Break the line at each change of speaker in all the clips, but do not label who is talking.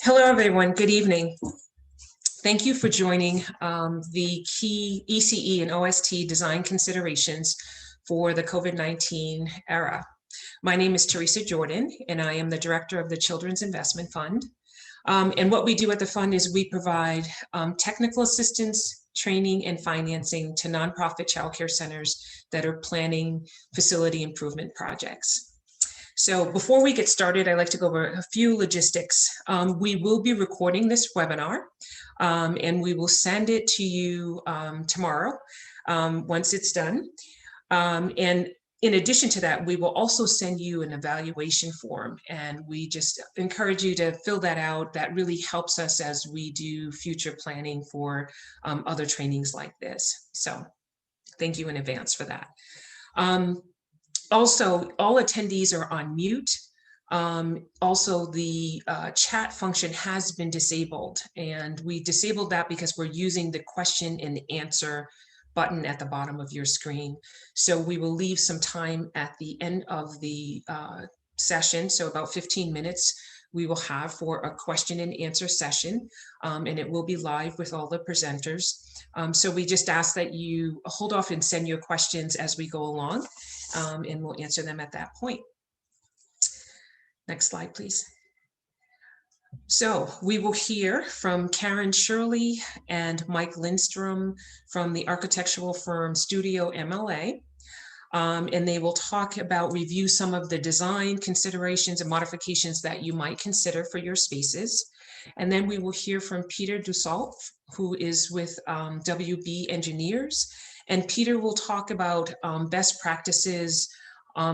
Hello, everyone. Good evening. Thank you for joining the key ECE and OST design considerations for the COVID-19 era. My name is Teresa Jordan, and I am the director of the Children's Investment Fund. And what we do at the fund is we provide technical assistance, training, and financing to nonprofit childcare centers that are planning facility improvement projects. So before we get started, I'd like to go over a few logistics. We will be recording this webinar, and we will send it to you tomorrow once it's done. And in addition to that, we will also send you an evaluation form, and we just encourage you to fill that out. That really helps us as we do future planning for other trainings like this. So thank you in advance for that. Also, all attendees are on mute. Also, the chat function has been disabled, and we disabled that because we're using the question and answer button at the bottom of your screen. So we will leave some time at the end of the session, so about 15 minutes we will have for a question and answer session, and it will be live with all the presenters. So we just ask that you hold off and send your questions as we go along, and we'll answer them at that point. Next slide, please. So we will hear from Karen Shirley and Mike Lindstrom from the architectural firm StudioMLA. And they will talk about, review some of the design considerations and modifications that you might consider for your spaces. And then we will hear from Peter Dussault, who is with WB Engineers. And Peter will talk about best practices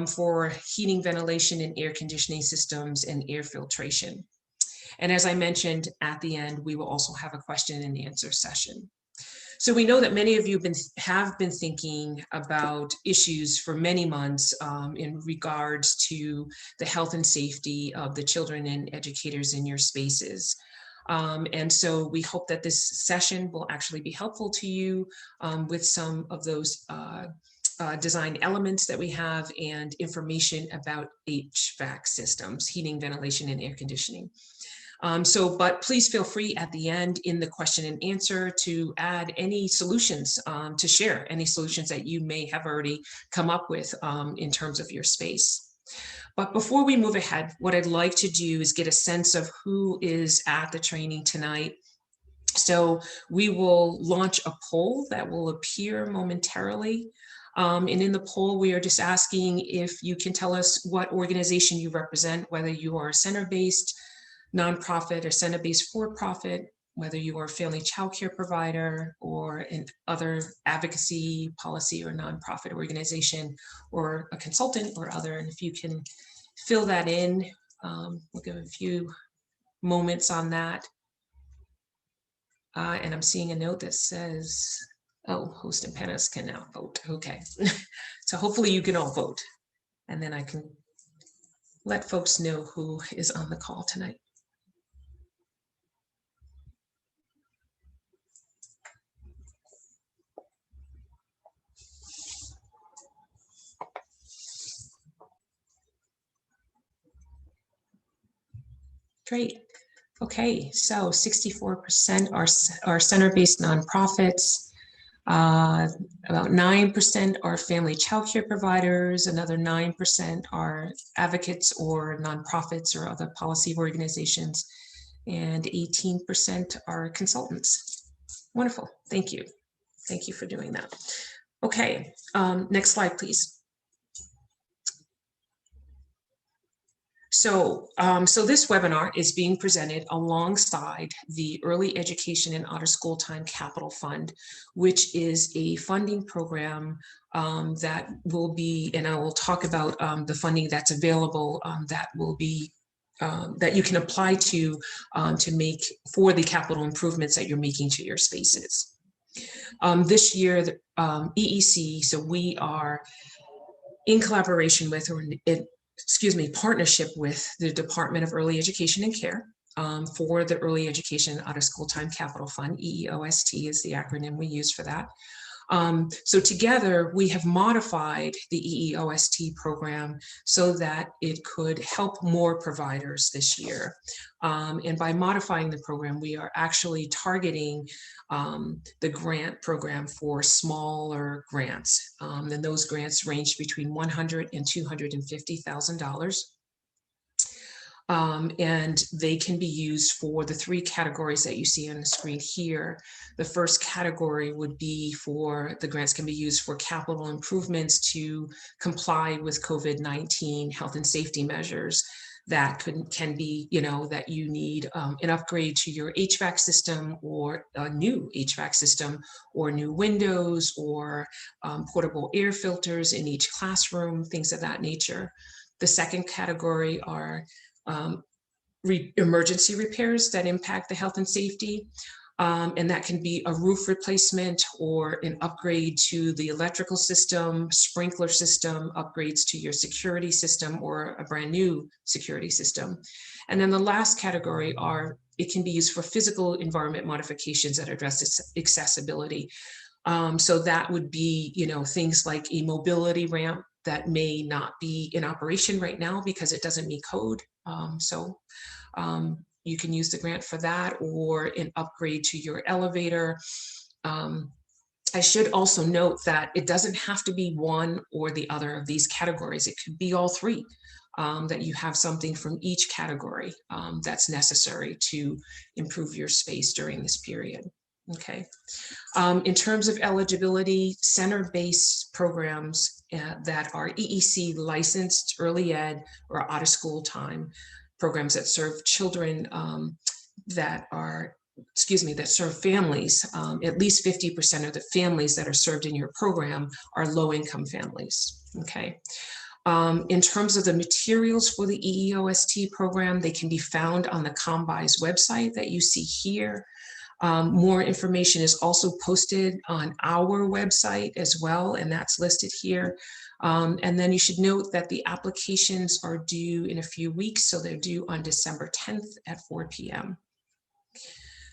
for heating, ventilation, and air conditioning systems and air filtration. And as I mentioned, at the end, we will also have a question and answer session. So we know that many of you have been thinking about issues for many months in regards to the health and safety of the children and educators in your spaces. And so we hope that this session will actually be helpful to you with some of those design elements that we have and information about HVAC systems, heating, ventilation, and air conditioning. But please feel free at the end in the question and answer to add any solutions, to share any solutions that you may have already come up with in terms of your space. But before we move ahead, what I'd like to do is get a sense of who is at the training tonight. So we will launch a poll that will appear momentarily. And in the poll, we are just asking if you can tell us what organization you represent, whether you are a center-based, nonprofit, or center-based for-profit, whether you are a family child care provider or an other advocacy, policy, or nonprofit organization, or a consultant or other. And if you can fill that in, we'll give a few moments on that. And I'm seeing a note that says, oh, host and panelists can now vote. Okay. So hopefully you can all vote, and then I can let folks know who is on the call tonight. Great. Okay, so 64% are center-based nonprofits. About 9% are family childcare providers. Another 9% are advocates or nonprofits or other policy organizations. And 18% are consultants. Wonderful. Thank you. Thank you for doing that. Okay, next slide, please. So this webinar is being presented alongside the Early Education and Out of School Time Capital Fund, which is a funding program that will be, and I will talk about the funding that's available that will be, that you can apply to make for the capital improvements that you're making to your spaces. This year, the EEC, so we are in collaboration with, or partnership with the Department of Early Education and Care for the Early Education Out of School Time Capital Fund. EEOST is the acronym we use for that. So together we have modified the EEOST program so that it could help more providers this year. And by modifying the program, we are actually targeting the grant program for smaller grants. And those grants range between $100,000 and $250,000. And they can be used for the three categories that you see on the screen here. The first category would be for, the grants can be used for capital improvements to comply with COVID-19 health and safety measures. That can be, that you need an upgrade to your HVAC system, or a new HVAC system, or new windows, or portable air filters in each classroom, things of that nature. The second category are emergency repairs that impact the health and safety. And that can be a roof replacement, or an upgrade to the electrical system, sprinkler system, upgrades to your security system, or a brand new security system. And then the last category are, it can be used for physical environment modifications that address accessibility. So that would be, things like a mobility ramp that may not be in operation right now because it doesn't meet code. You can use the grant for that, or an upgrade to your elevator. I should also note that it doesn't have to be one or the other of these categories. It could be all three, that you have something from each category that's necessary to improve your space during this period. Okay. In terms of eligibility, center-based programs that are EEC licensed, early ed, or out of school time, programs that serve children that serve families, at least 50% of the families that are served in your program are low-income families. Okay. In terms of the materials for the EEOST program, they can be found on the COMBI's website that you see here. More information is also posted on our website as well, and that's listed here. And then you should note that the applications are due in a few weeks, so they're due on December 10th at 4 p.m.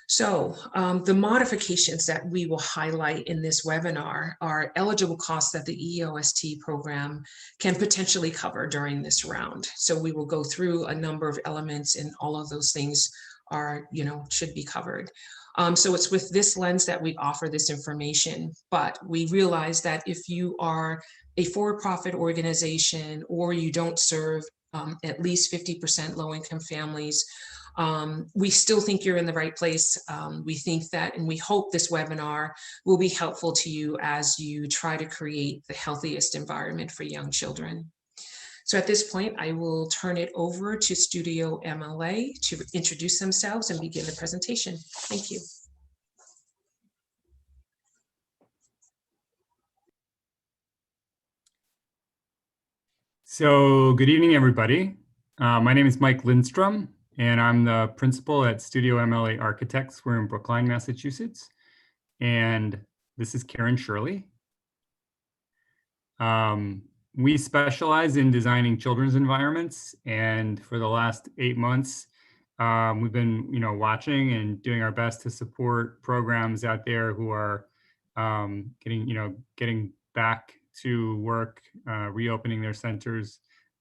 So the modifications that we will highlight in this webinar are eligible costs that the EEOST program can potentially cover during this round. So we will go through a number of elements, and all of those things are, should be covered. So it's with this lens that we offer this information, but we realize that if you are a for-profit organization, or you don't serve at least 50% low-income families, we still think you're in the right place. We think that, and we hope this webinar will be helpful to you as you try to create the healthiest environment for young children. So at this point, I will turn it over to StudioMLA to introduce themselves and begin the presentation. Thank you.
So good evening, everybody. My name is Mike Lindstrom, and I'm the principal at StudioMLA Architects. We're in Brookline, Massachusetts. And this is Karen Shirley. We specialize in designing children's environments, and for the last 8 months, we've been, watching and doing our best to support programs out there who are getting back to work, reopening their centers,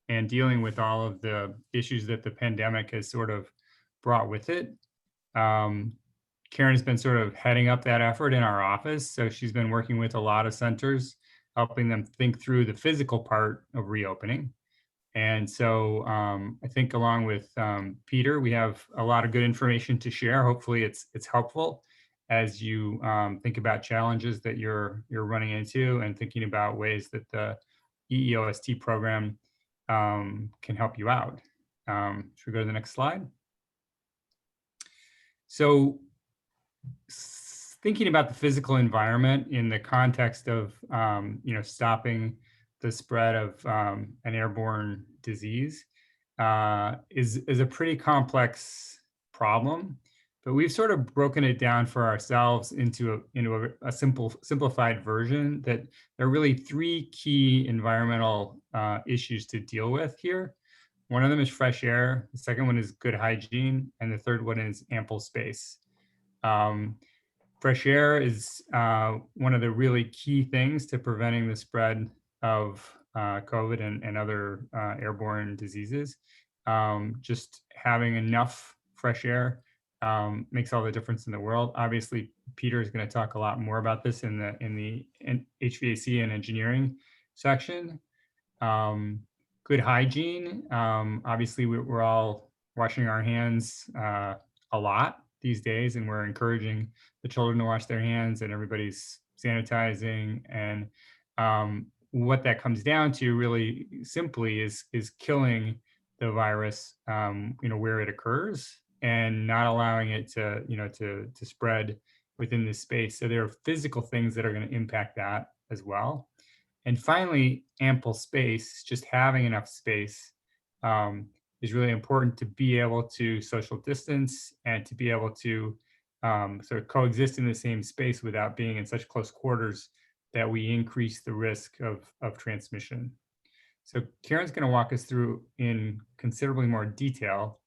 and dealing with all of the issues that the pandemic has sort of brought with it. Karen has been sort of heading up that effort in our office, so she's been working with a lot of centers, helping them think through the physical part of reopening. And so I think along with Peter, we have a lot of good information to share. Hopefully it's helpful as you think about challenges that you're running into, and thinking about ways that the EEOST program can help you out. Should we go to the next slide? So thinking about the physical environment in the context of stopping the spread of an airborne disease is a pretty complex problem, but we've sort of broken it down for ourselves into a simplified version that there are really 3 key environmental issues to deal with here. One of them is fresh air, the second one is good hygiene, and the third one is ample space. fresh air is one of the really key things to preventing the spread of COVID and other airborne diseases. Just having enough fresh air makes all the difference in the world. Obviously, Peter is going to talk a lot more about this in the HVAC and engineering section. Good hygiene. Obviously, we're all washing our hands a lot these days, and we're encouraging the children to wash their hands, and everybody's sanitizing. And what that comes down to, really simply, is killing the virus, where it occurs, and not allowing it to, to spread within this space. So there are physical things that are going to impact that as well. And finally, ample space, just having enough space is really important to be able to social distance and to be able to sort of coexist in the same space without being in such close quarters that we increase the risk of transmission. So Karen's going to walk us through in considerably more detail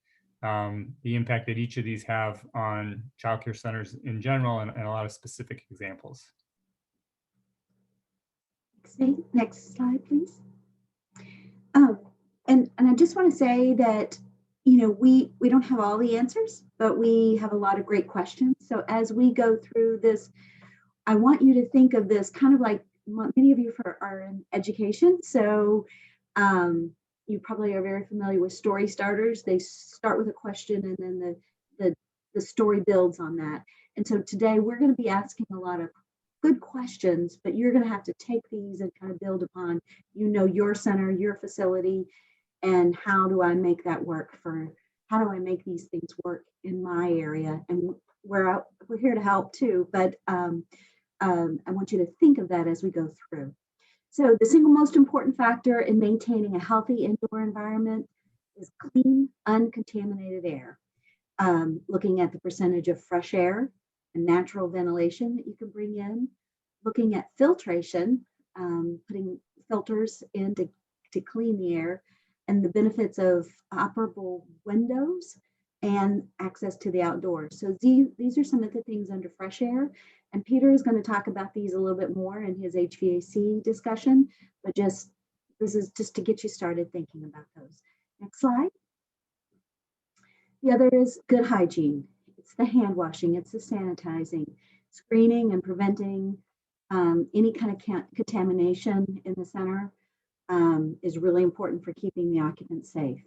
the impact that each of these have on childcare centers in general, and a lot of specific examples.
Next slide, please. And I just want to say that, we don't have all the answers, but we have a lot of great questions. So as we go through this, I want you to think of this kind of like many of you are in education. So you probably are very familiar with story starters. They start with a question and then the story builds on that. And so today we're going to be asking a lot of good questions, but you're going to have to take these and kind of build upon, your center, your facility, and how do I make that work how do I make these things work in my area? And we're here to help too, but I want you to think of that as we go through. So the single most important factor in maintaining a healthy indoor environment is clean, uncontaminated air. Looking at the percentage of fresh air and natural ventilation that you can bring in, looking at filtration, putting filters in to clean the air, and the benefits of operable windows and access to the outdoors. So these are some of the things under fresh air, and Peter is going to talk about these a little bit more in his HVAC discussion, but this is just to get you started thinking about those. Next slide. The other is good hygiene. It's the hand washing, it's the sanitizing, screening and preventing any kind of contamination in the center is really important for keeping the occupants safe.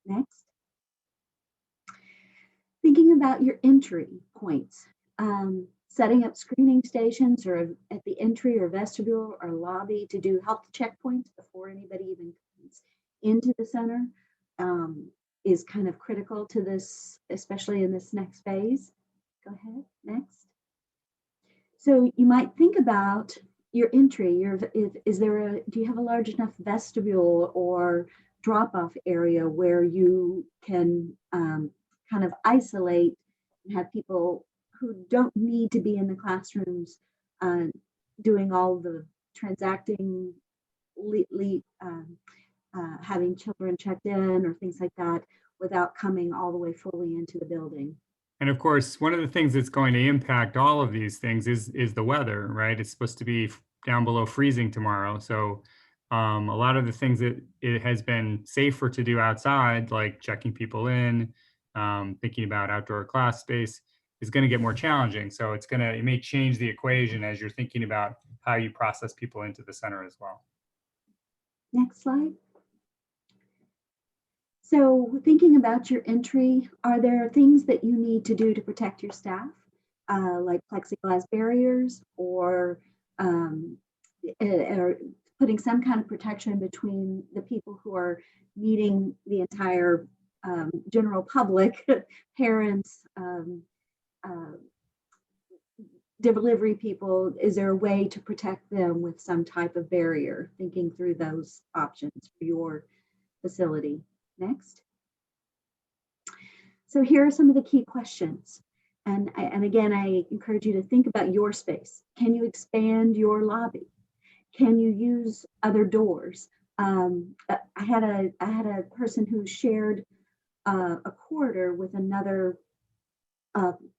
Next. Thinking about your entry points, setting up screening stations or at the entry or vestibule or lobby to do health checkpoints before anybody even comes into the center is kind of critical to this, especially in this next phase. Go ahead, next. So you might think about your entry. Do you have a large enough vestibule or drop-off area where you can kind of isolate and have people who don't need to be in the classrooms doing all the transacting, having children checked in or things like that without coming all the way fully into the building.
And of course, one of the things that's going to impact all of these things is the weather, right? It's supposed to be down below freezing tomorrow. So a lot of the things that it has been safer to do outside, like checking people in, thinking about outdoor class space, is going to get more challenging. So it may change the equation as you're thinking about how you process people into the center as well.
Next slide. So thinking about your entry, are there things that you need to do to protect your staff, like plexiglass barriers or putting some kind of protection between the people who are meeting the entire general public, parents, delivery people? Is there a way to protect them with some type of barrier? Thinking through those options for your facility. Next. So here are some of the key questions. And again, I encourage you to think about your space. Can you expand your lobby? Can you use other doors? I had a person who shared a corridor with another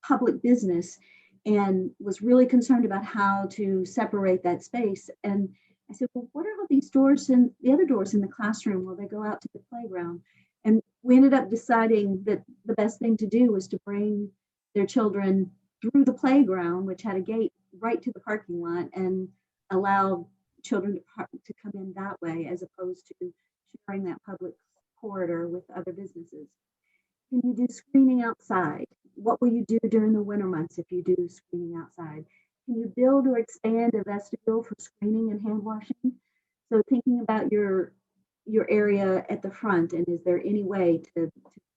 public business, and was really concerned about how to separate that space. And I said, well, what are all these doors and the other doors in the classroom? Will they go out to the playground? And we ended up deciding that the best thing to do was to bring their children through the playground, which had a gate right to the parking lot, and allow children to come in that way, as opposed to sharing that public corridor with other businesses. Can you do screening outside? What will you do during the winter months if you do screening outside? Can you build or expand a vestibule for screening and hand washing? So thinking about your area at the front, and is there any way to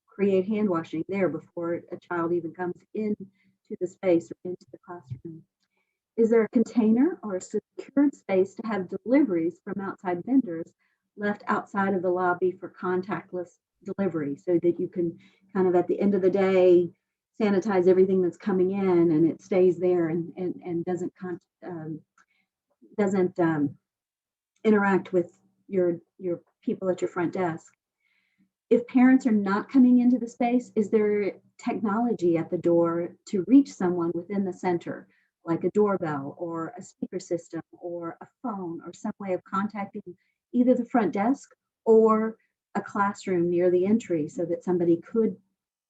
create hand washing there before a child even comes into the space or into the classroom? Is there a container or a secured space to have deliveries from outside vendors left outside of the lobby for contactless delivery, so that you can kind of at the end of the day sanitize everything that's coming in, and it stays there and doesn't interact with your people at your front desk? If parents are not coming into the space, is there technology at the door to reach someone within the center, like a doorbell or a speaker system or a phone, or some way of contacting either the front desk or a classroom near the entry, so that somebody could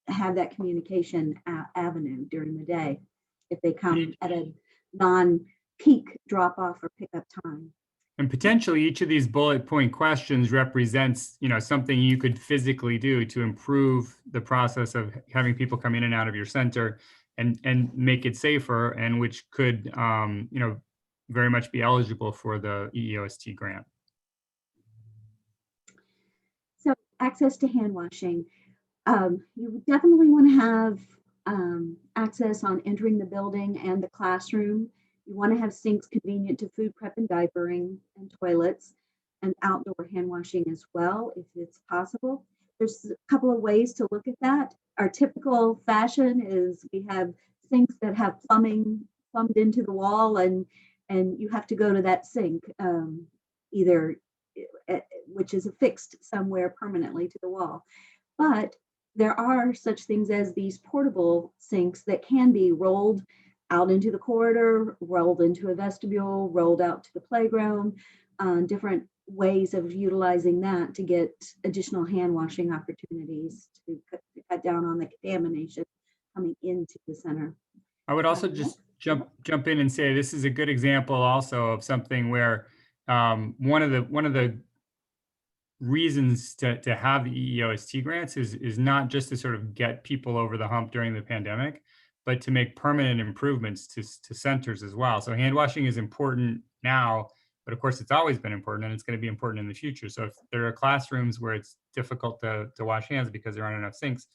have that communication avenue during the day if they come at a non-peak drop-off or pickup time?
And potentially each of these bullet point questions represents, something you could physically do to improve the process of having people come in and out of your center and make it safer, and which could, very much be eligible for the EEOST grant.
So access to hand washing. You definitely want to have access on entering the building and the classroom. You want to have sinks convenient to food prep and diapering, and toilets, and outdoor hand washing as well, if it's possible. There's a couple of ways to look at that. Our typical fashion is we have sinks that have plumbed into the wall, and you have to go to that sink, either which is affixed somewhere permanently to the wall. But there are such things as these portable sinks that can be rolled out into the corridor, rolled into a vestibule, rolled out to the playground, different ways of utilizing that to get additional hand washing opportunities to cut down on the contamination coming into the center.
I would also just jump in and say this is a good example also of something where one of the reasons to have the EEOST grants is not just to sort of get people over the hump during the pandemic, but to make permanent improvements to centers as well. So hand washing is important now, but of course it's always been important, and it's going to be important in the future. So if there are classrooms where it's difficult to wash hands because there aren't enough sinks,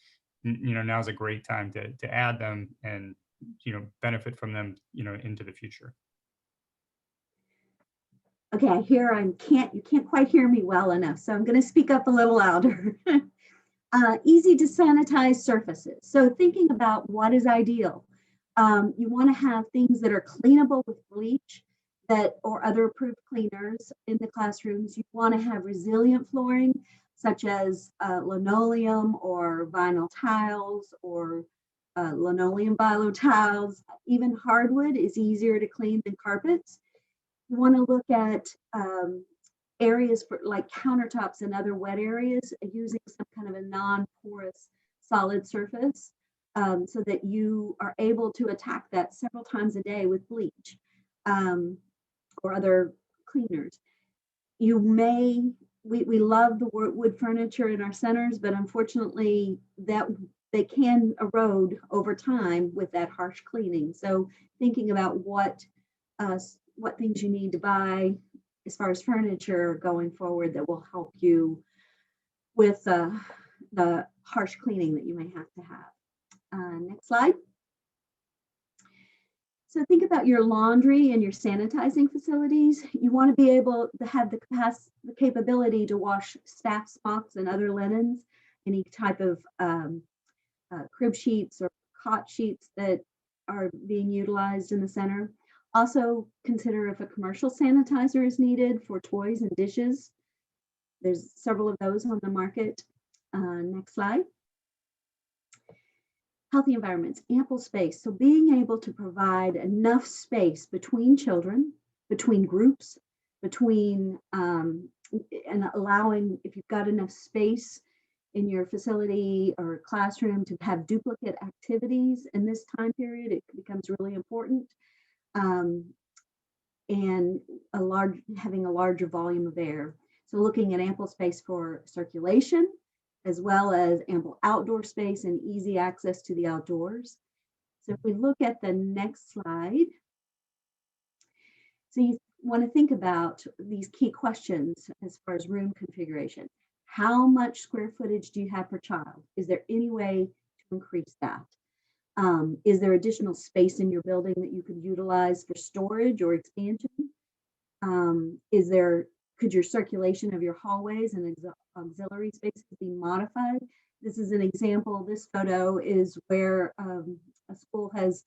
now's a great time to add them and benefit from them into the future.
Okay, you can't quite hear me well enough, so I'm going to speak up a little louder. Easy to sanitize surfaces. So thinking about what is ideal, you want to have things that are cleanable with bleach or other approved cleaners in the classrooms. You want to have resilient flooring, such as linoleum or vinyl tiles, or linoleum vinyl tiles. Even hardwood is easier to clean than carpets. You want to look at areas for like countertops and other wet areas using some kind of a non-porous solid surface, so that you are able to attack that several times a day with bleach or other cleaners. We love the wood furniture in our centers, but unfortunately that they can erode over time with that harsh cleaning. So thinking about what things you need to buy as far as furniture going forward that will help you with the harsh cleaning that you may have to have. Next slide. So think about your laundry and your sanitizing facilities. You want to be able to have the capability to wash staff smocks and other linens, any type of crib sheets or cot sheets that are being utilized in the center. Also consider if a commercial sanitizer is needed for toys and dishes. There's several of those on the market. Next slide. Healthy environments, ample space. So being able to provide enough space between children, between groups, between, and allowing, if you've got enough space in your facility or classroom to have duplicate activities in this time period, it becomes really important. And having a larger volume of air. So looking at ample space for circulation, as well as ample outdoor space and easy access to the outdoors. So if we look at the next slide, so you want to think about these key questions as far as room configuration. How much square footage do you have per child? Is there any way to increase that? Is there additional space in your building that you could utilize for storage or expansion? Could your circulation of your hallways and auxiliary spaces be modified? This is an example. This photo is where a school has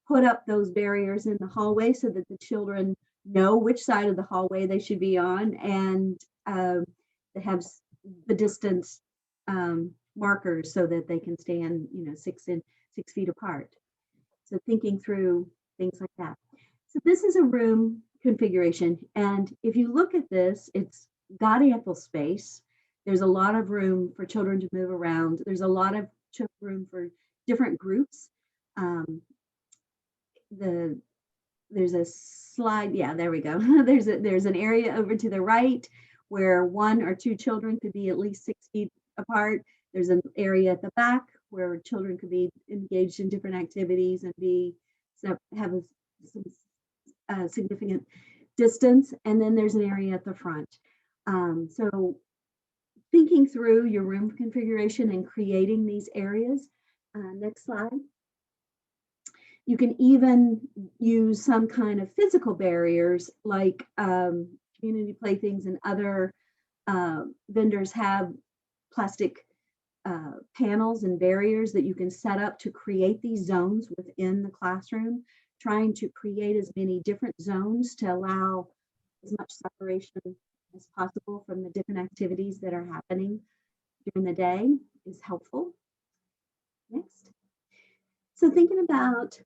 put up those barriers in the hallway so that the children know which side of the hallway they should be on, and they have the distance markers so that they can stand, 6 feet apart. So thinking through things like that. So this is a room configuration. And if you look at this, it's got ample space. There's a lot of room for children to move around. There's a lot of room for different groups. There's a slide. Yeah, there we go. There's an area over to the right where 1 or 2 children could be at least 6 feet apart. There's an area at the back where children could be engaged in different activities and have a significant distance. And then there's an area at the front. So thinking through your room configuration and creating these areas. Next slide. You can even use some kind of physical barriers like community playthings, and other vendors have plastic panels and barriers that you can set up to create these zones within the classroom, trying to create as many different zones to allow as much separation as possible from the different activities that are happening during the day is helpful. Next. So thinking about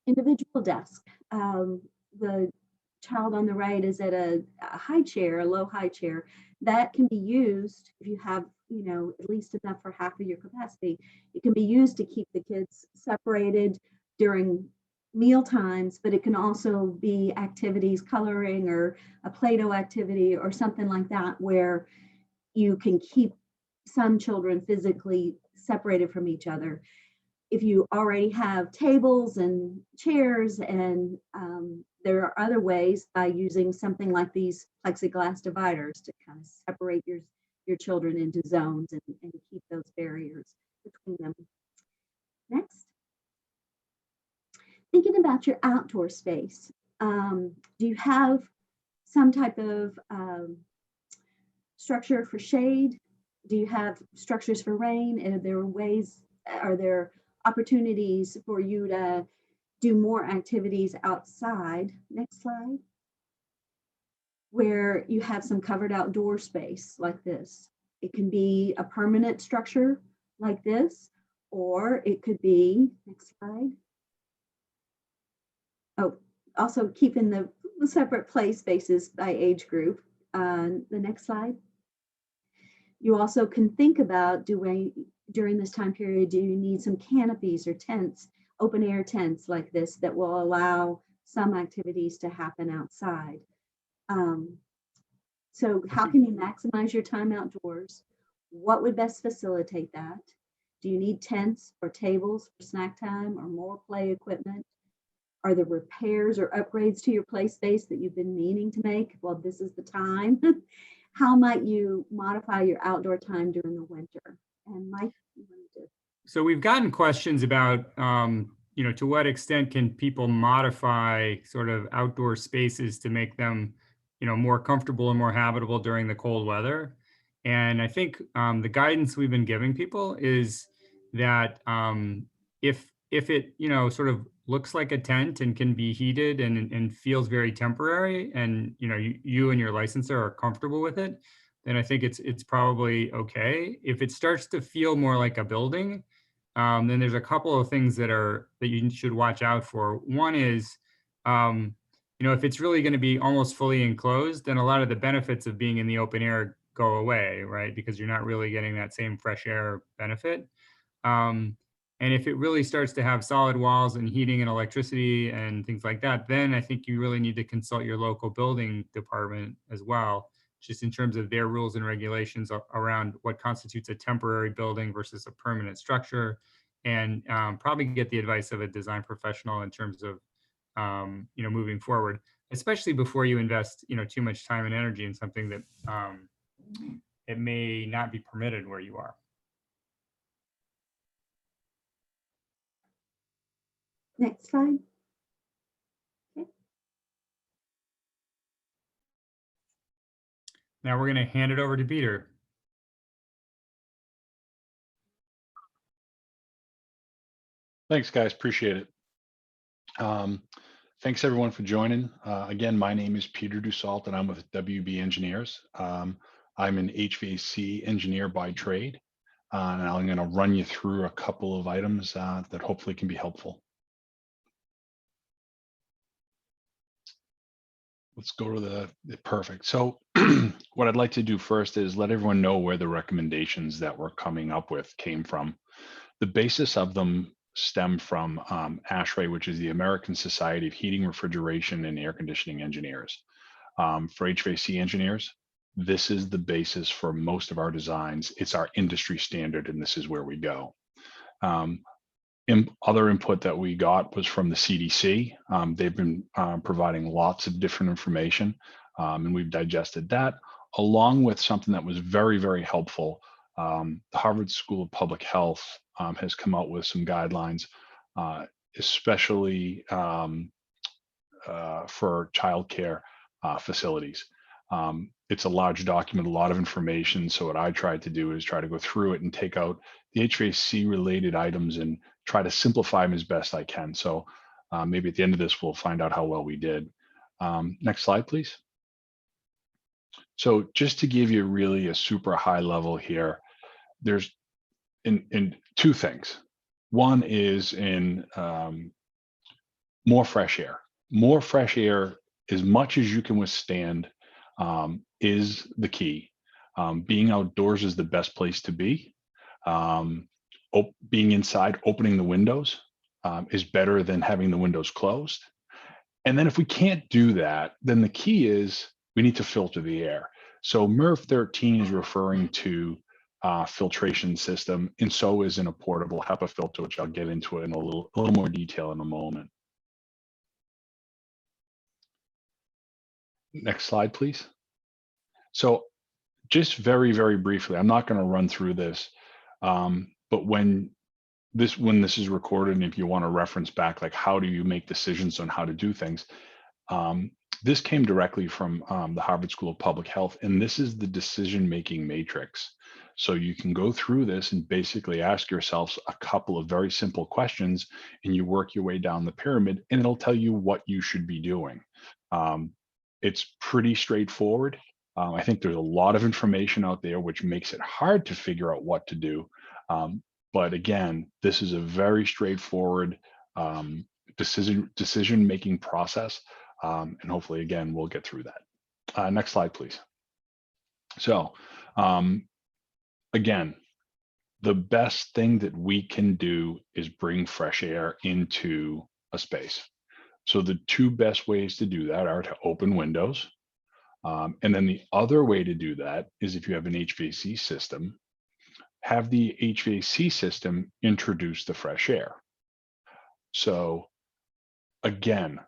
individual desk, the child on the right is at a high chair, a low high chair. That can be used if you have, at least enough for half of your capacity. It can be used to keep the kids separated during meal times, but it can also be activities, coloring or a Play-Doh activity or something like that, where you can keep some children physically separated from each other. If you already have tables and chairs, and there are other ways by using something like these plexiglass dividers to kind of separate your children into zones and keep those barriers between them. Next. Thinking about your outdoor space. Do you have some type of structure for shade? Do you have structures for rain? Are there opportunities for you to do more activities outside? Next slide. Where you have some covered outdoor space like this. It can be a permanent structure like this, or it could be, next slide. Oh, also keeping the separate play spaces by age group. The next slide. You also can think about during this time period, do you need some canopies or tents, open air tents like this that will allow some activities to happen outside? So how can you maximize your time outdoors? What would best facilitate that? Do you need tents or tables for snack time or more play equipment? Are there repairs or upgrades to your play space that you've been meaning to make? Well, this is the time. How might you modify your outdoor time during the winter? And Mike, you wanted to...
So we've gotten questions about, to what extent can people modify sort of outdoor spaces to make them, more comfortable and more habitable during the cold weather. And I think the guidance we've been giving people is that if it, sort of looks like a tent and can be heated and feels very temporary, and you and your licensor are comfortable with it, then I think it's probably okay. If it starts to feel more like a building, then there's a couple of things that you should watch out for. One is, if it's really going to be almost fully enclosed, then a lot of the benefits of being in the open air go away, right? Because you're not really getting that same fresh air benefit. And if it really starts to have solid walls and heating and electricity and things like that, then I think you really need to consult your local building department as well, just in terms of their rules and regulations around what constitutes a temporary building versus a permanent structure, and probably get the advice of a design professional in terms of moving forward, especially before you invest too much time and energy in something that it may not be permitted where you are.
Next slide. Okay.
Now we're going to hand it over to Peter.
Thanks, guys. Appreciate it. Thanks, everyone, for joining. Again, my name is Peter Dussault, and I'm with WB Engineers. I'm an HVAC engineer by trade, and I'm going to run you through a couple of items that hopefully can be helpful. Let's go to the perfect. So what I'd like to do first is let everyone know where the recommendations that we're coming up with came from. The basis of them stem from ASHRAE, which is the American Society of Heating, Refrigeration, and Air Conditioning Engineers. For HVAC engineers, this is the basis for most of our designs. It's our industry standard, and this is where we go. Other input that we got was from the CDC. They've been providing lots of different information, and we've digested that, along with something that was very, very helpful. The Harvard School of Public Health has come out with some guidelines, especially for childcare facilities. It's a large document, a lot of information. So what I tried to do is try to go through it and take out the HVAC related items and try to simplify them as best I can. So maybe at the end of this, we'll find out how well we did. Next slide, please. So just to give you really a super high level here, there's in two things. One is in more fresh air. More fresh air, as much as you can withstand, is the key. Being outdoors is the best place to be. Being inside, opening the windows is better than having the windows closed. And then if we can't do that, then the key is we need to filter the air. So MERV 13 is referring to filtration system, and so is in a portable HEPA filter, which I'll get into in a little more detail in a moment. Next slide, please. So just very, very briefly, I'm not going to run through this, but when this is recorded, and if you want to reference back, like how do you make decisions on how to do things, this came directly from the Harvard School of Public Health, and this is the decision-making matrix. So you can go through this and basically ask yourselves a couple of very simple questions, and you work your way down the pyramid, and it'll tell you what you should be doing. It's pretty straightforward. I think there's a lot of information out there which makes it hard to figure out what to do. But again, this is a very straightforward decision-making process. And hopefully, again, we'll get through that. Next slide, please. So again, the best thing that we can do is bring fresh air into a space. So the two best ways to do that are to open windows. And then the other way to do that is if you have an HVAC system, have the HVAC system introduce the fresh air. So again,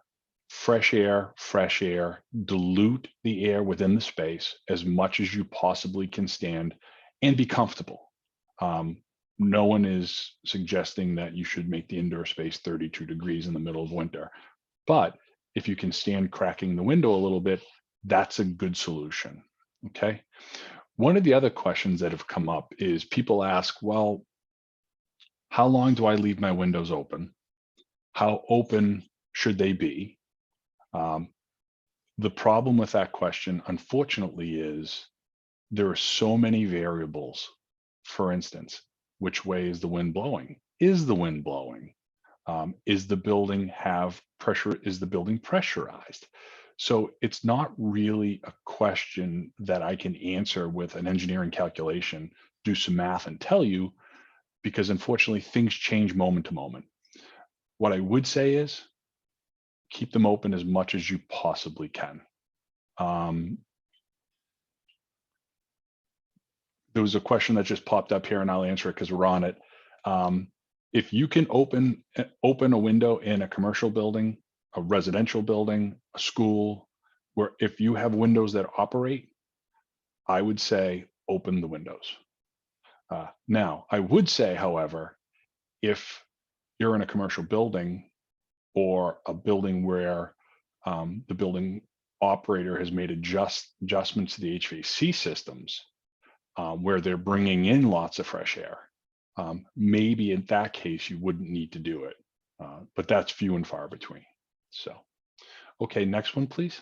fresh air, dilute the air within the space as much as you possibly can stand and be comfortable. No one is suggesting that you should make the indoor space 32 degrees in the middle of winter, but if you can stand cracking the window a little bit, that's a good solution, okay? One of the other questions that have come up is people ask, well, how long do I leave my windows open? How open should they be? The problem with that question, unfortunately, is there are so many variables. For instance, Which way is the wind blowing? Is the wind blowing? Is the building have pressure? Is the building pressurized? So it's not really a question that I can answer with an engineering calculation, do some math and tell you, because unfortunately things change moment to moment. What I would say is keep them open as much as you possibly can. There was a question that just popped up here and I'll answer it because we're on it. If you can open a window in a commercial building, a residential building, a school, where if you have windows that operate, I would say open the windows. Now, I would say, however, if you're in a commercial building or a building where the building operator has made adjustments to the HVAC systems, where they're bringing in lots of fresh air, maybe in that case, you wouldn't need to do it, but that's few and far between. So, okay, next one, please.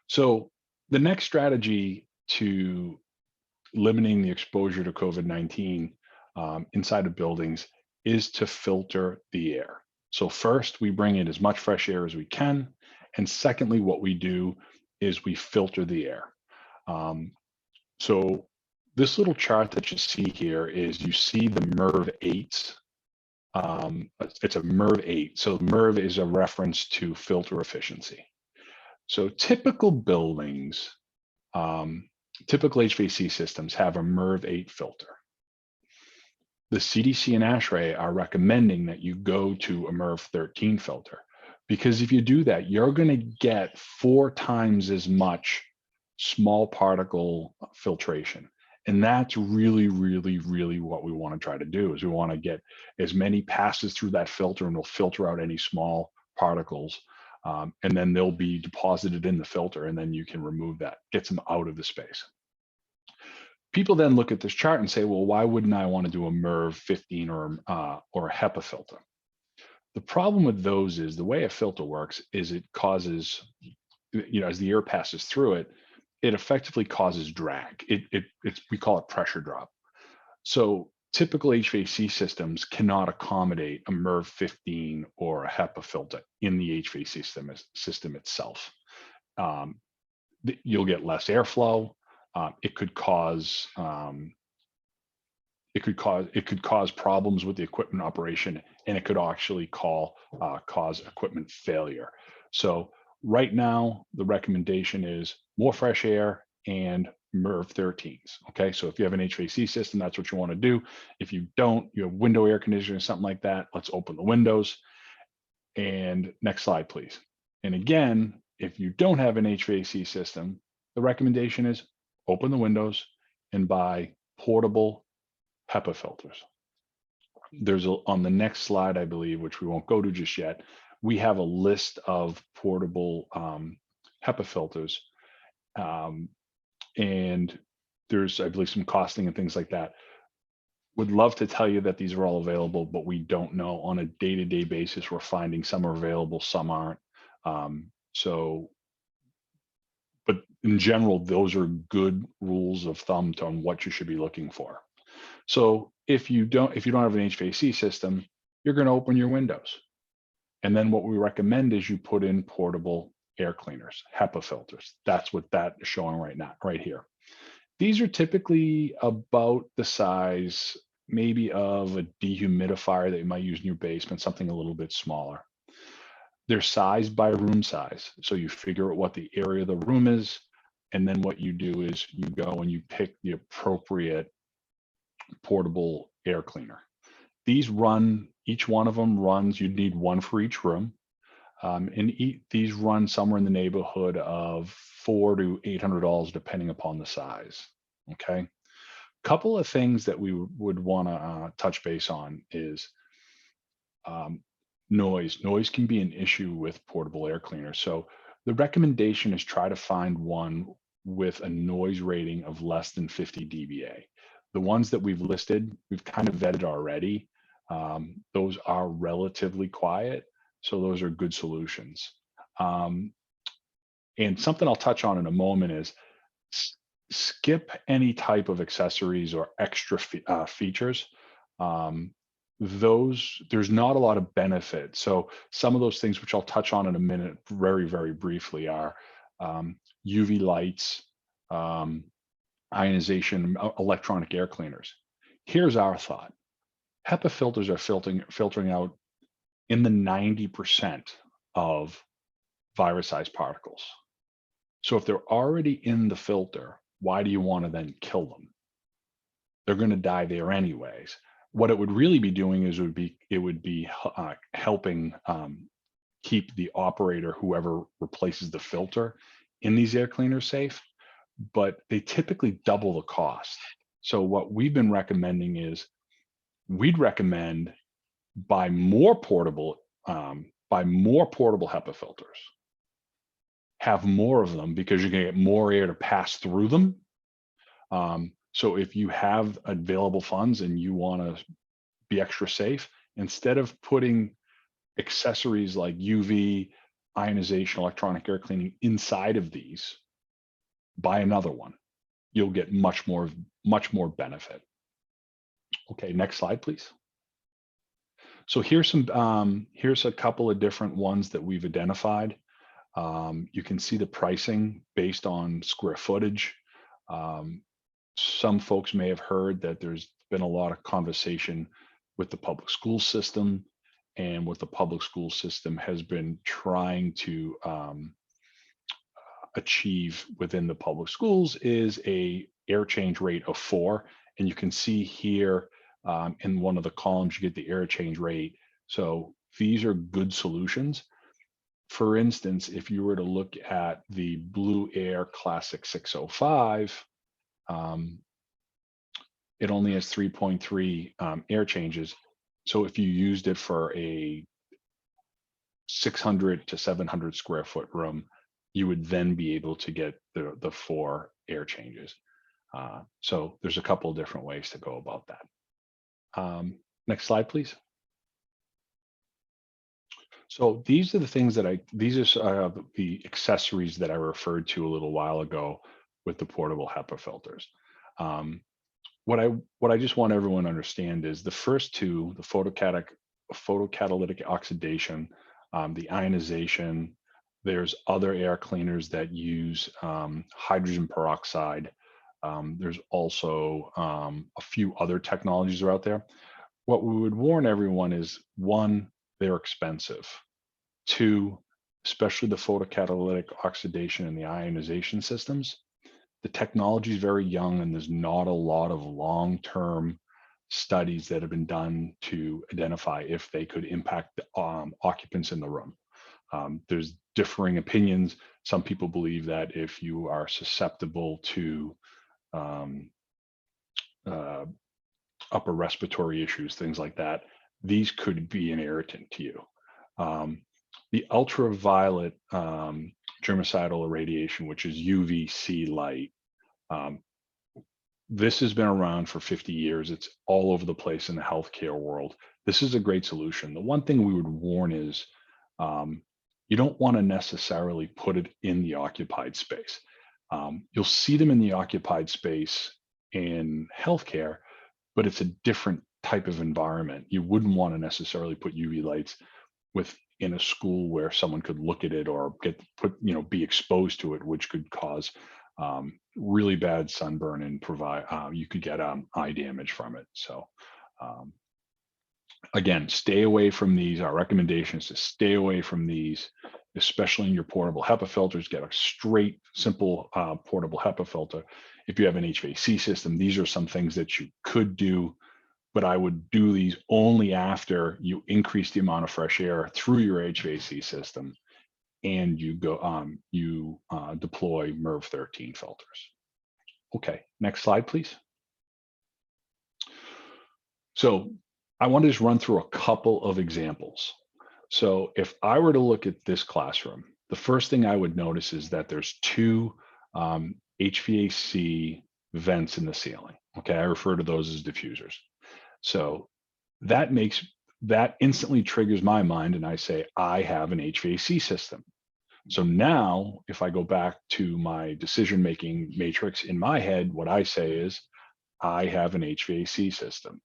So the next strategy to limiting the exposure to COVID-19 inside of buildings is to filter the air. So first, we bring in as much fresh air as we can. And secondly, what we do is we filter the air. So this little chart that you see here is you see the MERV 8s. It's a MERV 8. So MERV is a reference to filter efficiency. So typical buildings, typical HVAC systems have a MERV 8 filter. The CDC and ASHRAE are recommending that you go to a MERV 13 filter, because if you do that, you're going to get 4 times as much small particle filtration. And that's really, really, really what we want to try to do, is we want to get as many passes through that filter, and we'll filter out any small particles. And then they'll be deposited in the filter, and then you can remove that, gets them out of the space. People then look at this chart and say, well, why wouldn't I want to do a MERV 15 or a HEPA filter? The problem with those is the way a filter works is it causes, as the air passes through it, it effectively causes drag. We call it pressure drop. So typical HVAC systems cannot accommodate a MERV 15 or a HEPA filter in the HVAC system itself. You'll get less airflow. It could cause problems with the equipment operation, and it could actually cause equipment failure. So right now, the recommendation is more fresh air and MERV 13s. Okay, so if you have an HVAC system, that's what you want to do. If you don't, you have window air conditioning or something like that, let's open the windows. And next slide, please. And again, if you don't have an HVAC system, the recommendation is open the windows and buy portable HEPA filters. There's on the next slide, I believe, which we won't go to just yet, we have a list of portable HEPA filters. And there's, I believe, some costing and things like that. Would love to tell you that these are all available, but we don't know. On a day-to-day basis, we're finding some are available, some aren't. But in general, those are good rules of thumb on what you should be looking for. So if you don't have an HVAC system, you're going to open your windows. And then what we recommend is you put in portable air cleaners, HEPA filters. That's what that is showing right now, right here. These are typically about the size maybe of a dehumidifier that you might use in your basement, something a little bit smaller. They're sized by room size. So you figure out what the area of the room is, and then what you do is you go and you pick the appropriate portable air cleaner. These run, each one of them runs, you'd need one for each room. These run somewhere in the neighborhood of $400 to $800, depending upon the size. Okay. Couple of things that we would want to touch base on is noise. Noise can be an issue with portable air cleaners. So the recommendation is try to find one with a noise rating of less than 50 dBA. The ones that we've listed, we've kind of vetted already. Those are relatively quiet. So those are good solutions. And something I'll touch on in a moment is skip any type of accessories or extra features. There's not a lot of benefit. So some of those things, which I'll touch on in a minute, very, very briefly, are UV lights, ionization, electronic air cleaners. Here's our thought. HEPA filters are filtering out in the 90% of virus-sized particles. So if they're already in the filter, why do you want to then kill them? They're going to die there anyways. What it would really be doing is it would be helping keep the operator, whoever replaces the filter in these air cleaners, safe, but they typically double the cost. So what we've been recommending is we'd recommend buy more portable HEPA filters. Have more of them because you're going to get more air to pass through them. So if you have available funds and you want to be extra safe, instead of putting accessories like UV, ionization, electronic air cleaning inside of these, buy another one. You'll get much more benefit. Okay, next slide, please. So here's a couple of different ones that we've identified. You can see the pricing based on square footage. Some folks may have heard that there's been a lot of conversation with the public school system, and what the public school system has been trying to achieve within the public schools is a air change rate of 4. And you can see here in one of the columns, you get the air change rate. So these are good solutions. For instance, if you were to look at the Blue Air Classic 605, it only has 3.3 air changes. So if you used it for a 600 to 700 square foot room, you would then be able to get the 4 air changes. So there's a couple of different ways to go about that. Next slide, please. So these are the things that these are the accessories that I referred to a little while ago with the portable HEPA filters. What I just want everyone to understand is the first two, the photocatalytic oxidation, the ionization. There's other air cleaners that use hydrogen peroxide. There's also a few other technologies are out there. What we would warn everyone is, 1, they're expensive. 2, especially the photocatalytic oxidation and the ionization systems, the technology is very young and there's not a lot of long-term studies that have been done to identify if they could impact the occupants in the room. There's differing opinions. Some people believe that if you are susceptible to upper respiratory issues, things like that, these could be an irritant to you. The ultraviolet germicidal irradiation, which is UVC light, this has been around for 50 years. It's all over the place in the healthcare world. This is a great solution. The one thing we would warn is you don't want to necessarily put it in the occupied space. You'll see them in the occupied space in healthcare, but it's a different type of environment. You wouldn't want to necessarily put UV lights within a school where someone could look at it or be exposed to it, which could cause really bad sunburn and you could get eye damage from it. So again, stay away from these. Our recommendation is to stay away from these, especially in your portable HEPA filters. Get a straight, simple portable HEPA filter. If you have an HVAC system, these are some things that you could do, but I would do these only after you increase the amount of fresh air through your HVAC system and you deploy MERV 13 filters. Okay, next slide, please. So I want to just run through a couple of examples. So if I were to look at this classroom, the first thing I would notice is that there's 2 HVAC vents in the ceiling. Okay, I refer to those as diffusers. So that instantly triggers my mind and I say, I have an HVAC system. So now if I go back to my decision-making matrix in my head, what I say is I have an HVAC system.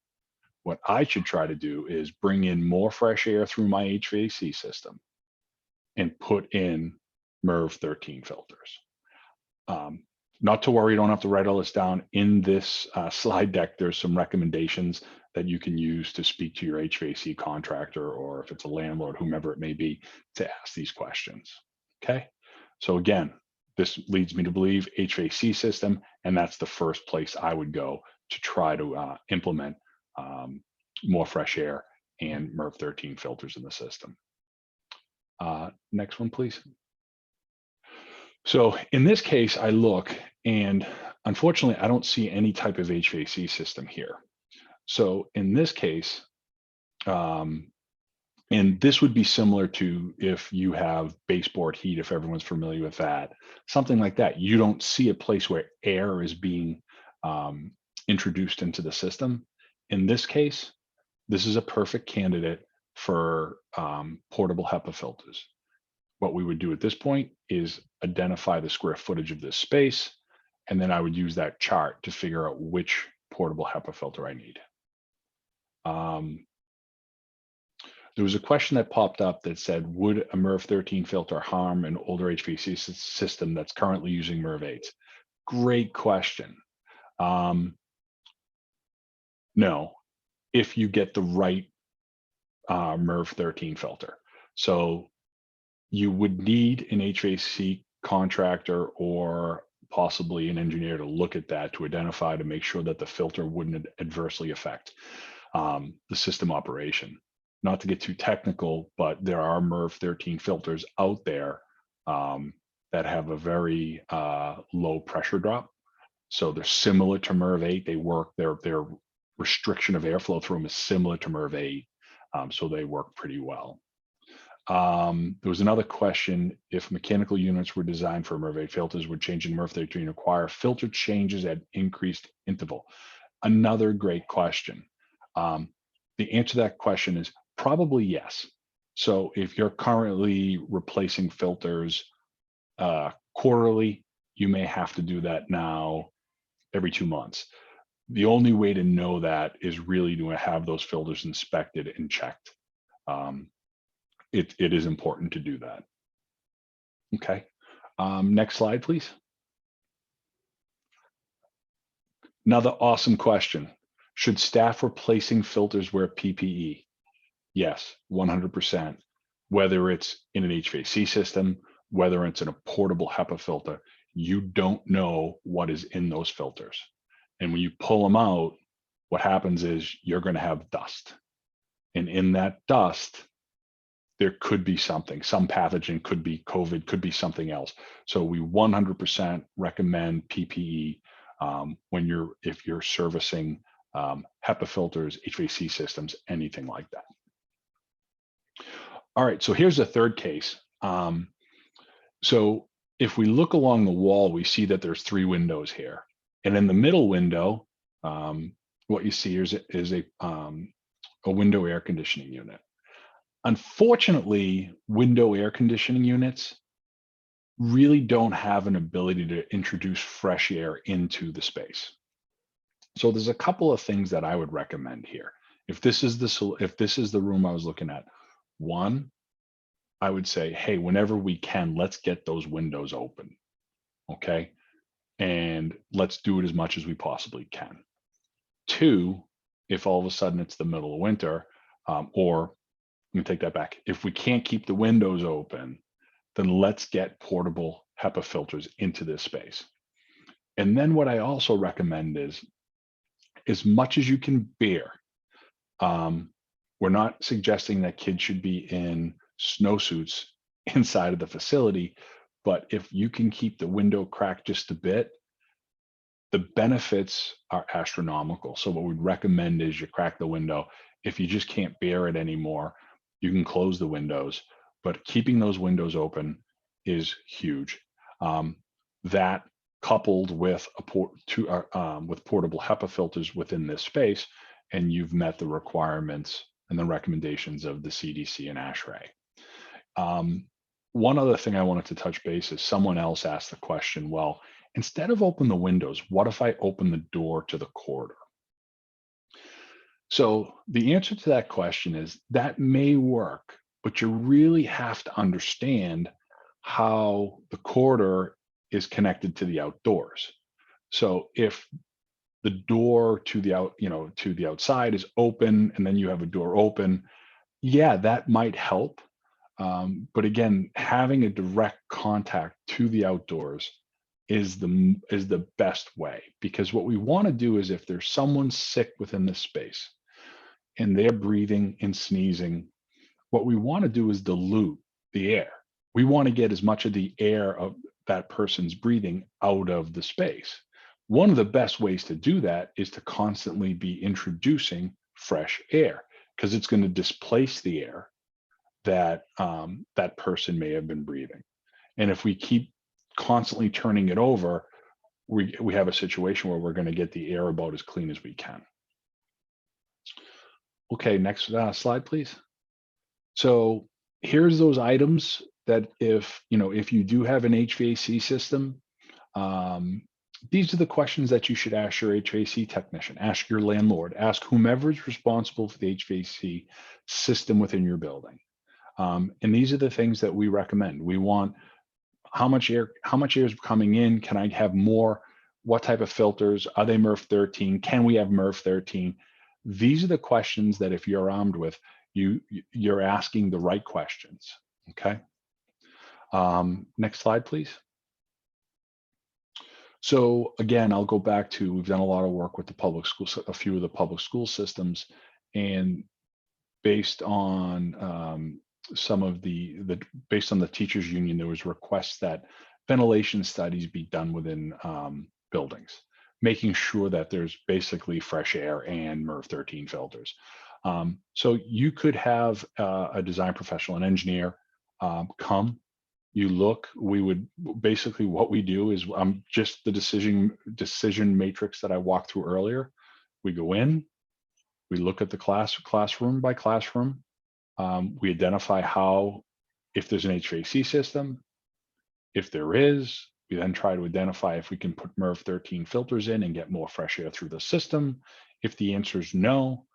What I should try to do is bring in more fresh air through my HVAC system and put in MERV 13 filters. Not to worry, you don't have to write all this down. In this slide deck, there's some recommendations that you can use to speak to your HVAC contractor, or if it's a landlord, whomever it may be, to ask these questions. Okay, so again, this leads me to believe HVAC system, and that's the first place I would go to try to implement more fresh air and MERV 13 filters in the system. Next one, please. So in this case, I look, and unfortunately, I don't see any type of HVAC system here. So in this case, and this would be similar to if you have baseboard heat, if everyone's familiar with that, something like that. You don't see a place where air is being introduced into the system. In this case, this is a perfect candidate for portable HEPA filters. What we would do at this point is identify the square footage of this space, and then I would use that chart to figure out which portable HEPA filter I need. There was a question that popped up that said, would a MERV 13 filter harm an older HVAC system that's currently using MERV 8s? Great question. No, if you get the right MERV 13 filter. So you would need an HVAC contractor or possibly an engineer to look at that to identify, to make sure that the filter wouldn't adversely affect the system operation. Not to get too technical, but there are MERV 13 filters out there that have a very low pressure drop. So they're similar to MERV 8. They work, their restriction of airflow through them is similar to MERV 8. So they work pretty well. There was another question: if mechanical units were designed for MERV 8 filters, would changing MERV 13 require filter changes at increased interval? Another great question. The answer to that question is probably yes. So if you're currently replacing filters quarterly, you may have to do that now every 2 months. The only way to know that is really to have those filters inspected and checked. It is important to do that. Okay, next slide, please. Another awesome question. Should staff replacing filters wear PPE? Yes, 100%. Whether it's in an HVAC system, whether it's in a portable HEPA filter, you don't know what is in those filters. And when you pull them out, what happens is you're going to have dust. And in that dust, there could be something, some pathogen, could be COVID, could be something else. So we 100% recommend PPE if you're servicing HEPA filters, HVAC systems, anything like that. All right, so here's a third case. So if we look along the wall, we see that there's 3 windows here. And in the middle window, what you see is a window air conditioning unit. Unfortunately, window air conditioning units really don't have an ability to introduce fresh air into the space. So there's a couple of things that I would recommend here. If this is the room I was looking at, one, I would say, hey, whenever we can, let's get those windows open, okay? And let's do it as much as we possibly can. 2, if all of a sudden it's the middle of winter, or let me take that back. If we can't keep the windows open, then let's get portable HEPA filters into this space. And then what I also recommend is, as much as you can bear, we're not suggesting that kids should be in snowsuits inside of the facility, but if you can keep the window cracked just a bit, the benefits are astronomical. So what we'd recommend is you crack the window. If you just can't bear it anymore, you can close the windows, but keeping those windows open is huge. That coupled with with portable HEPA filters within this space, and you've met the requirements and the recommendations of the CDC and ASHRAE. one other thing I wanted to touch base is someone else asked the question, well, instead of open the windows, what if I open the door to the corridor? So the answer to that question is that may work, but you really have to understand how the corridor is connected to the outdoors. So if the door to the outside is open and then you have a door open, yeah, that might help. But again, having a direct contact to the outdoors is the best way, because what we want to do is if there's someone sick within the space and they're breathing and sneezing, what we want to do is dilute the air. We want to get as much of the air of that person's breathing out of the space. One of the best ways to do that is to constantly be introducing fresh air, because it's going to displace the air that that person may have been breathing. And if we keep constantly turning it over, we have a situation where we're going to get the air about as clean as we can. Okay, next slide, please. So here's those items that if you do have an HVAC system, these are the questions that you should ask your HVAC technician, ask your landlord, ask whomever is responsible for the HVAC system within your building. And these are the things that we recommend. We want how much air is coming in? Can I have more? What type of filters? Are they MERV 13? Can we have MERV 13? These are the questions that if you're armed with, you're asking the right questions, okay? Next slide, please. So again, I'll go back to, we've done a lot of work with the public schools, a few of the public school systems, and based on based on the teachers union, there was requests that ventilation studies be done within buildings, making sure that there's basically fresh air and MERV 13 filters. So you could have a design professional, an engineer, come, you look, we would basically, what we do is just the decision matrix that I walked through earlier. We go in, we look at the classroom by classroom. We identify if there's an HVAC system. If there is, we then try to identify if we can put MERV 13 filters in and get more fresh air through the system. If the answer is no,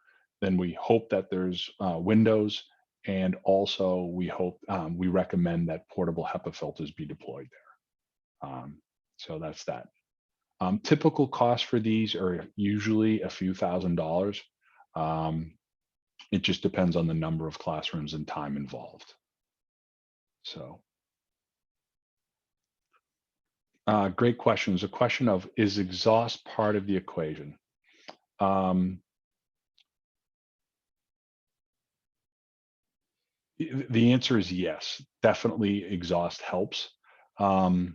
then we hope that there's windows, and also we recommend that portable HEPA filters be deployed there. So that's that. Typical costs for these are usually a few $1,000s. It just depends on the number of classrooms and time involved. So, great question. There's a question of, is exhaust part of the equation? The answer is yes, definitely exhaust helps. But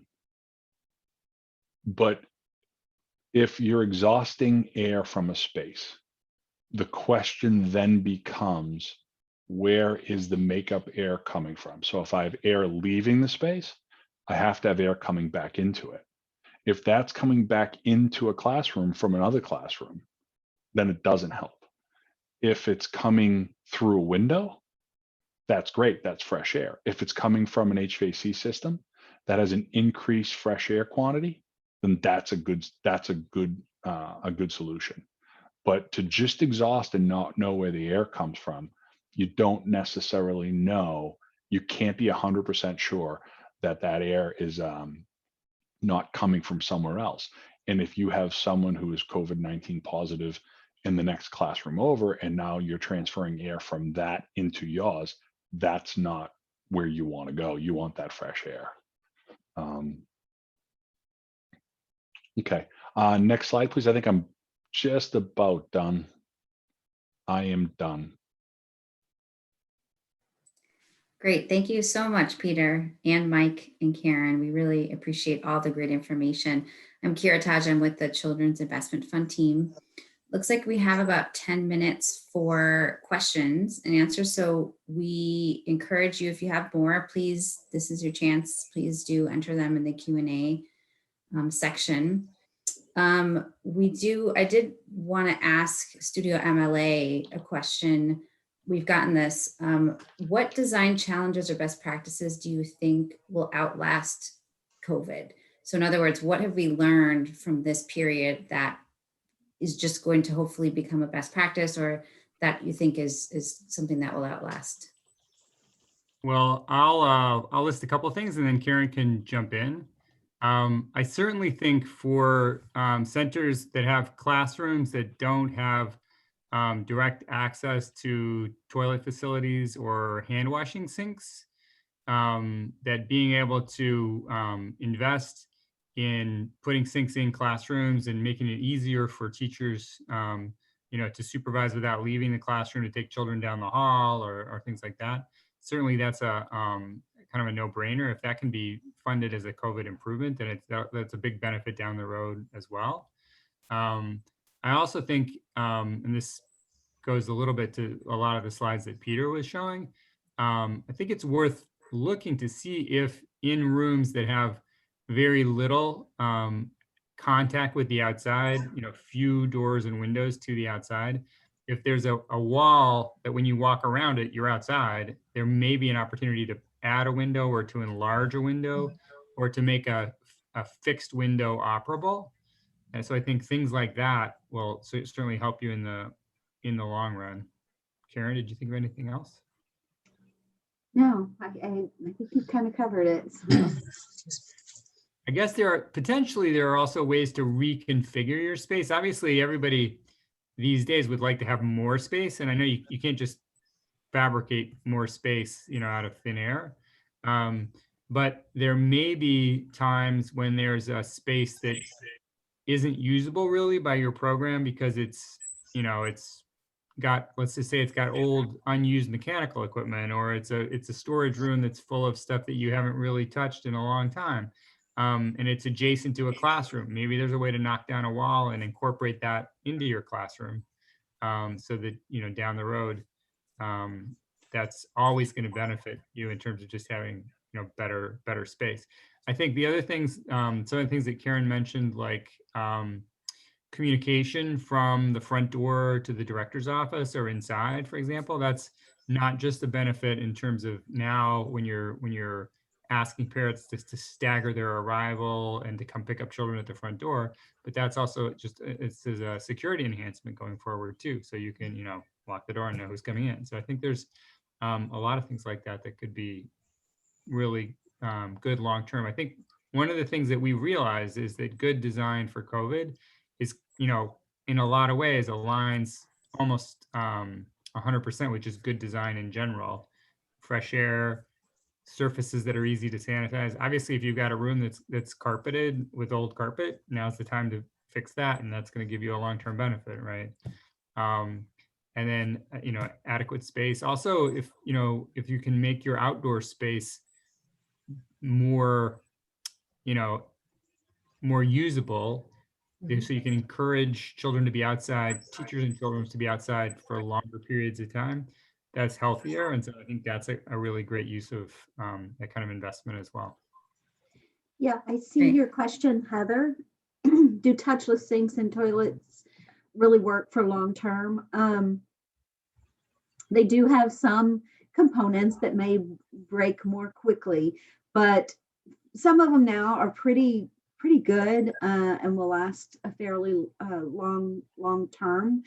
if you're exhausting air from a space, the question then becomes, where is the makeup air coming from? So if I have air leaving the space, I have to have air coming back into it. If that's coming back into a classroom from another classroom, then it doesn't help. If it's coming through a window, that's great, that's fresh air. If it's coming from an HVAC system that has an increased fresh air quantity, then that's a good solution. But to just exhaust and not know where the air comes from, you don't necessarily know. You can't be 100% sure that that air is not coming from somewhere else. And if you have someone who is COVID-19 positive in the next classroom over, and now you're transferring air from that into yours, that's not where you want to go. You want that fresh air. Okay, next slide, please. I think I'm just about done. I am done.
Great. Thank you so much, Peter and Mike and Karen. We really appreciate all the great information. I'm Kira Taj. I'm with the Children's Investment Fund team. Looks like we have about 10 minutes for questions and answers. So we encourage you, if you have more, please, this is your chance. Please do enter them in the Q&A section. I did want to ask StudioMLA a question we've gotten this. What design challenges or best practices do you think will outlast COVID? So in other words, what have we learned from this period that is just going to hopefully become a best practice, or that you think is something that will outlast?
Well, I'll list a couple of things and then Karen can jump in. I certainly think for centers that have classrooms that don't have direct access to toilet facilities or hand washing sinks, that being able to invest in putting sinks in classrooms and making it easier for teachers, to supervise without leaving the classroom to take children down the hall or things like that. Certainly, that's a kind of a no-brainer. If that can be funded as a COVID improvement, then that's a big benefit down the road as well. I also think, and this goes a little bit to a lot of the slides that Peter was showing, I think it's worth looking to see if in rooms that have very little contact with the outside, few doors and windows to the outside, if there's a wall that when you walk around it, you're outside, there may be an opportunity to add a window or to enlarge a window or to make a fixed window operable. And so I think things like that will certainly help you in the long run. Karen, did you think of anything else?
No, I think you've kind of covered it. So.
I guess there are also ways to reconfigure your space. Obviously, everybody these days would like to have more space, and I know you can't just fabricate more space, out of thin air. But there may be times when there's a space that isn't usable really by your program because it's got, let's just say it's got old unused mechanical equipment, or it's a storage room that's full of stuff that you haven't really touched in a long time. And it's adjacent to a classroom. Maybe there's a way to knock down a wall and incorporate that into your classroom, so that, down the road, that's always going to benefit you in terms of just having, better space. I think the other things, some of the things that Karen mentioned, like communication from the front door to the director's office or inside, for example, that's not just a benefit in terms of now when you're asking parents to stagger their arrival and to come pick up children at the front door, but that's also it's a security enhancement going forward too. So you can, lock the door and know who's coming in. So I think there's a lot of things like that could be really good long-term. I think one of the things that we realize is that good design for COVID is, in a lot of ways aligns almost 100% with just good design in general. Fresh air, surfaces that are easy to sanitize. Obviously, if you've got a room that's carpeted with old carpet, now's the time to fix that, and that's going to give you a long-term benefit, right? And then adequate space. Also, if you can make your outdoor space more usable, so you can encourage children to be outside, teachers and children to be outside for longer periods of time, that's healthier. And so I think that's a really great use of that kind of investment as well.
Yeah, I see your question, Heather. Do touchless sinks and toilets really work for long term? They do have some components that may break more quickly, but some of them now are pretty good and will last a fairly long term.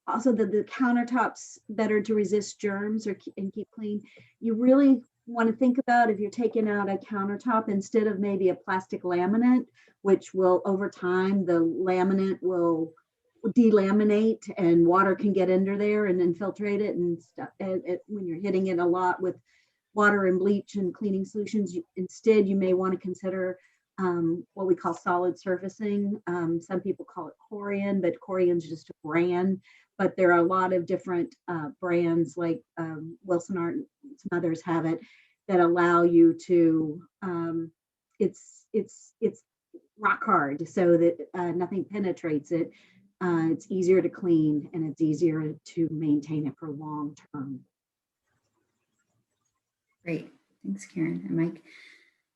Also, the countertops better to resist germs and keep clean. You really want to think about if you're taking out a countertop instead of maybe a plastic laminate, which will over time the laminate will delaminate and water can get under there and infiltrate it and stuff. When you're hitting it a lot with water and bleach and cleaning solutions, instead you may want to consider what we call solid surfacing. Some people call it Corian, but Corian's just a brand. But there are a lot of different brands like Wilson Art and some others have it that allow you to, it's rock hard so that nothing penetrates it. It's easier to clean and it's easier to maintain it for long term.
Great, thanks Karen and Mike.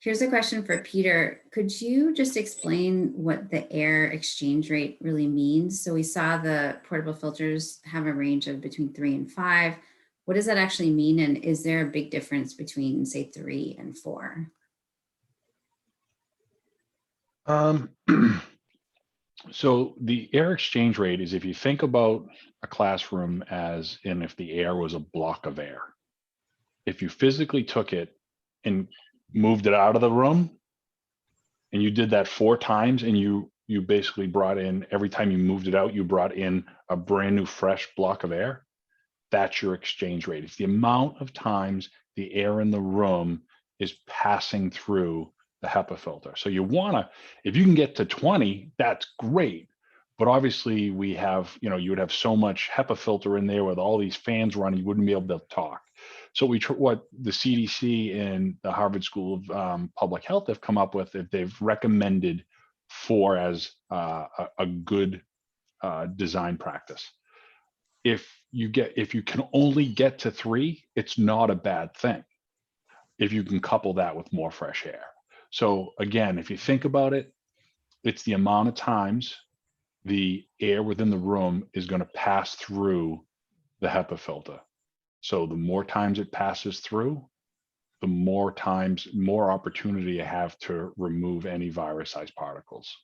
Here's a question for Peter. Could you just explain what the air exchange rate really means? So we saw the portable filters have a range of between 3 and 5. What does that actually mean? And is there a big difference between, say, 3 and 4?
So the air exchange rate is, if you think about a classroom as in if the air was a block of air. If you physically took it and moved it out of the room, and you did that 4 times, and you basically brought in, every time you moved it out, you brought in a brand new fresh block of air, that's your exchange rate. It's the amount of times the air in the room is passing through the HEPA filter. So you wanna, if you can get to 20, that's great. But obviously we have, you would have so much HEPA filter in there with all these fans running, you wouldn't be able to talk. So what the CDC and the Harvard School of Public Health have come up with, if they've recommended 4 as a good design practice. If you can only get to 3, it's not a bad thing if you can couple that with more fresh air. So again, if you think about it, it's the amount of times the air within the room is going to pass through the HEPA filter. So the more times it passes through, the more opportunity you have to remove any virus-sized particles.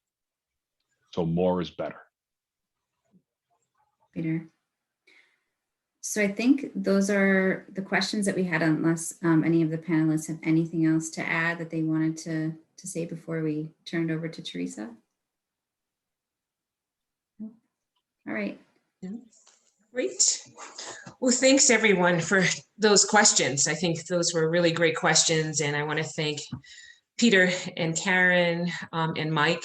So more is better.
Peter. So I think those are the questions that we had, unless any of the panelists have anything else to add that they wanted to say before we turned over to Teresa. All right.
Great. Well, thanks everyone for those questions. I think those were really great questions, and I want to thank Peter and Karen and Mike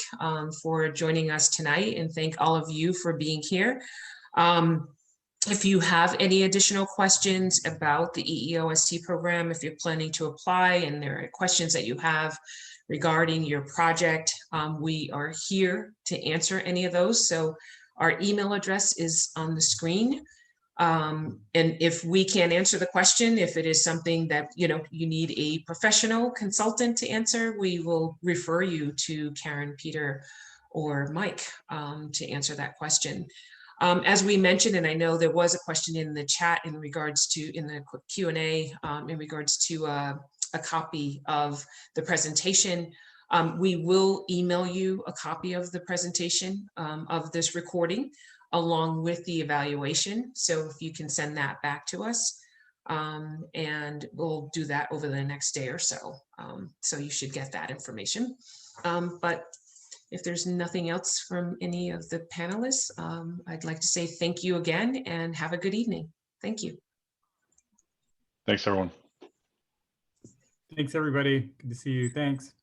for joining us tonight, and thank all of you for being here. If you have any additional questions about the EEOST program, if you're planning to apply and there are questions that you have regarding your project, we are here to answer any of those. So our email address is on the screen. And if we can't answer the question, if it is something that you need a professional consultant to answer, we will refer you to Karen, Peter, or Mike to answer that question. As we mentioned, and I know there was a question in the chat in regards to, in the Q&A, in regards to a copy of the presentation. We will email you a copy of the presentation of this recording along with the evaluation. So if you can send that back to us, and we'll do that over the next day or so. So you should get that information. But if there's nothing else from any of the panelists, I'd like to say thank you again and have a good evening. Thank you.
Thanks, everyone.
Thanks, everybody. Good to see you. Thanks.